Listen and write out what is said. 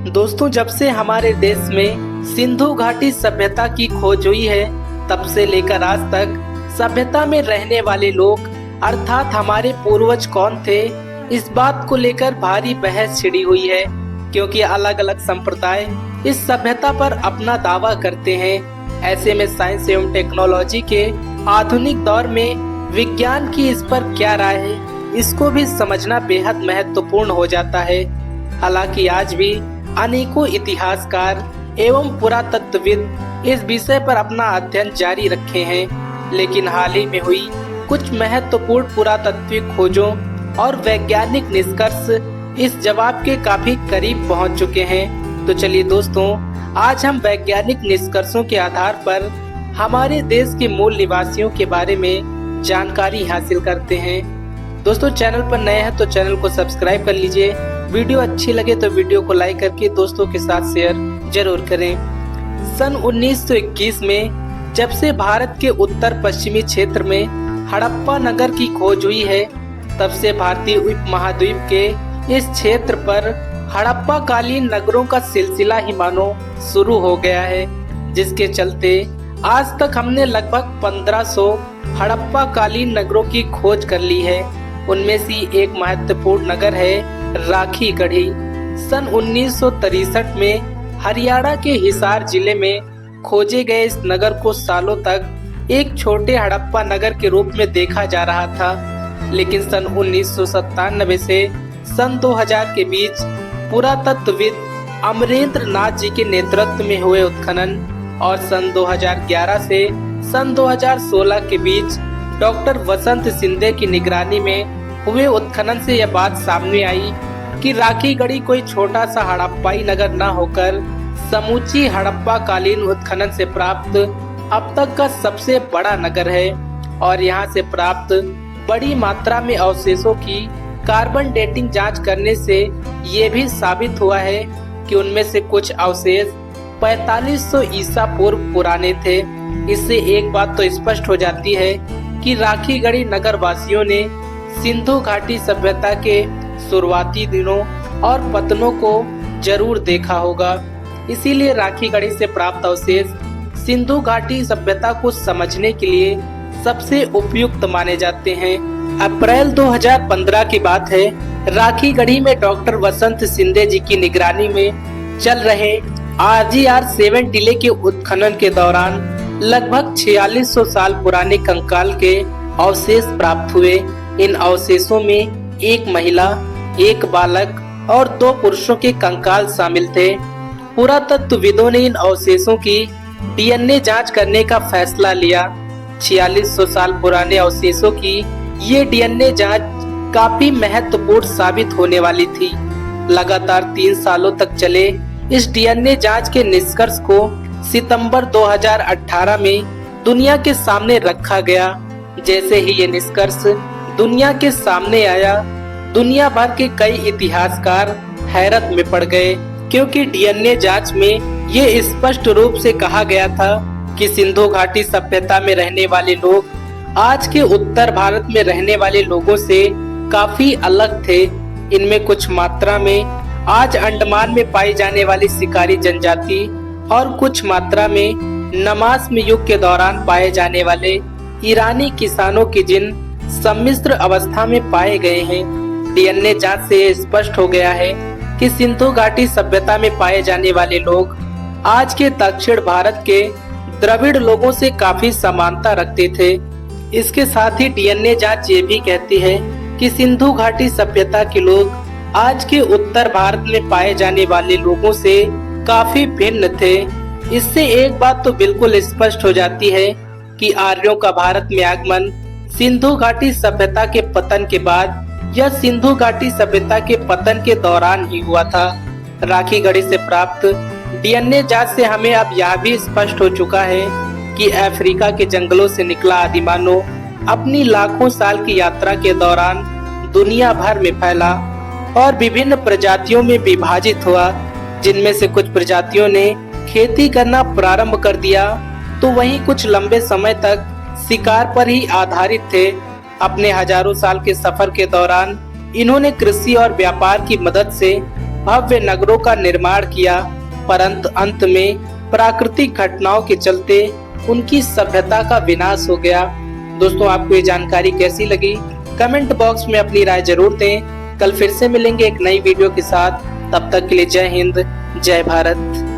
दोस्तों, जब से हमारे देश में सिंधु घाटी सभ्यता की खोज हुई है, तब से लेकर आज तक सभ्यता में रहने वाले लोग अर्थात हमारे पूर्वज कौन थे, इस बात को लेकर भारी बहस छिड़ी हुई है। क्योंकि अलग अलग संप्रदाय इस सभ्यता पर अपना दावा करते हैं। ऐसे में साइंस एवं टेक्नोलॉजी के आधुनिक दौर में विज्ञान की इस पर क्या राय है, इसको भी समझना बेहद महत्वपूर्ण हो जाता है। हालांकि आज भी अनेकों इतिहासकार एवं पुरातत्वविद इस विषय पर अपना अध्ययन जारी रखे हैं, लेकिन हाल ही में हुई कुछ महत्वपूर्ण पुरातात्विक खोजों और वैज्ञानिक निष्कर्ष इस जवाब के काफी करीब पहुंच चुके हैं। तो चलिए दोस्तों, आज हम वैज्ञानिक निष्कर्षों के आधार पर हमारे देश के मूल निवासियों के बारे में जानकारी हासिल करते हैं। दोस्तों, चैनल पर नए हैं तो चैनल को सब्सक्राइब कर लीजिए। वीडियो अच्छी लगे तो वीडियो को लाइक करके दोस्तों के साथ शेयर जरूर करें। सन 1921 में जब से भारत के उत्तर पश्चिमी क्षेत्र में हड़प्पा नगर की खोज हुई है, तब से भारतीय उपमहाद्वीप के इस क्षेत्र पर हड़प्पा कालीन नगरों का सिलसिला ही मानो शुरू हो गया है, जिसके चलते आज तक हमने लगभग 1500 हड़प्पा कालीन नगरों की खोज कर ली है। उनमें से एक महत्वपूर्ण नगर है राखी गढ़ी। सन 1963 में हरियाणा के हिसार जिले में खोजे गए इस नगर को सालों तक एक छोटे हड़प्पा नगर के रूप में देखा जा रहा था, लेकिन सन 1997 से सन 2000 के बीच पुरातत्वविद अमरेंद्र नाथ जी के नेतृत्व में हुए उत्खनन और सन 2011 से सन 2016 के बीच डॉक्टर वसंत सिंधे की निगरानी में हुए उत्खनन से यह बात सामने आई कि राखी गढ़ी कोई छोटा सा हड़प्पाई नगर न होकर समूची हड़प्पा कालीन उत्खनन से प्राप्त अब तक का सबसे बड़ा नगर है। और यहाँ से प्राप्त बड़ी मात्रा में अवशेषों की कार्बन डेटिंग जांच करने से ये भी साबित हुआ है कि उनमें से कुछ अवशेष 4500 ईसा पूर्व पुराने थे। इससे एक बात तो स्पष्ट हो जाती है कि राखी गढ़ी नगर वासियों ने सिंधु घाटी सभ्यता के शुरुआती दिनों और पतनों को जरूर देखा होगा। इसीलिए राखी गढ़ी से प्राप्त अवशेष सिंधु घाटी सभ्यता को समझने के लिए सबसे उपयुक्त माने जाते हैं। अप्रैल 2015 की बात है। राखी गढ़ी में डॉक्टर वसंत सिंधे जी की निगरानी में चल रहे RGR-7 टीले के उत्खनन के दौरान लगभग 4600 साल पुराने कंकाल के अवशेष प्राप्त हुए। इन अवशेषों में एक महिला, एक बालक और 2 पुरुषों के कंकाल शामिल थे। पुरातत्वविदों ने इन अवशेषों की DNA जांच करने का फैसला लिया। 4600 साल पुराने अवशेषों की ये DNA जांच काफी महत्वपूर्ण साबित होने वाली थी। लगातार 3 सालों तक चले इस DNA जांच के निष्कर्ष को सितंबर 2018 में दुनिया के सामने रखा गया। जैसे ही ये निष्कर्ष दुनिया के सामने आया, दुनिया भर के कई इतिहासकार हैरत में पड़ गए, क्योंकि DNA जांच में ये स्पष्ट रूप से कहा गया था कि सिंधु घाटी सभ्यता में रहने वाले लोग आज के उत्तर भारत में रहने वाले लोगों से काफी अलग थे। इनमें कुछ मात्रा में आज अंडमान में पाई जाने वाली शिकारी जनजाति और कुछ मात्रा में नमाज़ युग के दौरान पाए जाने वाले ईरानी किसानों की जिन सम्मिश्र अवस्था में पाए गए हैं। DNA जांच से यह स्पष्ट हो गया है कि सिंधु घाटी सभ्यता में पाए जाने वाले लोग आज के दक्षिण भारत के द्रविड़ लोगों से काफी समानता रखते थे। इसके साथ ही DNA जांच ये भी कहती है कि सिंधु घाटी सभ्यता के लोग आज के उत्तर भारत में पाए जाने वाले लोगों से काफी भिन्न थे। इससे एक बात तो बिल्कुल स्पष्ट हो जाती है कि आर्यों का भारत में आगमन सिंधु घाटी सभ्यता के पतन के बाद या सिंधु घाटी सभ्यता के पतन के दौरान ही हुआ था। राखी गढ़ी से प्राप्त DNA जांच से हमें अब यह भी स्पष्ट हो चुका है कि अफ्रीका के जंगलों से निकला आदिमानव अपनी लाखों साल की यात्रा के दौरान दुनिया भर में फैला और विभिन्न प्रजातियों में विभाजित हुआ, जिनमें से कुछ प्रजातियों ने खेती करना प्रारंभ कर दिया, तो वहीं कुछ लंबे समय तक शिकार पर ही आधारित थे। अपने हजारों साल के सफर के दौरान इन्होंने कृषि और व्यापार की मदद से भव्य नगरों का निर्माण किया, परंतु अंत में प्राकृतिक घटनाओं के चलते उनकी सभ्यता का विनाश हो गया। दोस्तों, आपको ये जानकारी कैसी लगी? कमेंट बॉक्स में अपनी राय जरूर दें। कल फिर से मिलेंगे एक नई वीडियो के साथ। तब तक के लिए जय हिंद, जय भारत।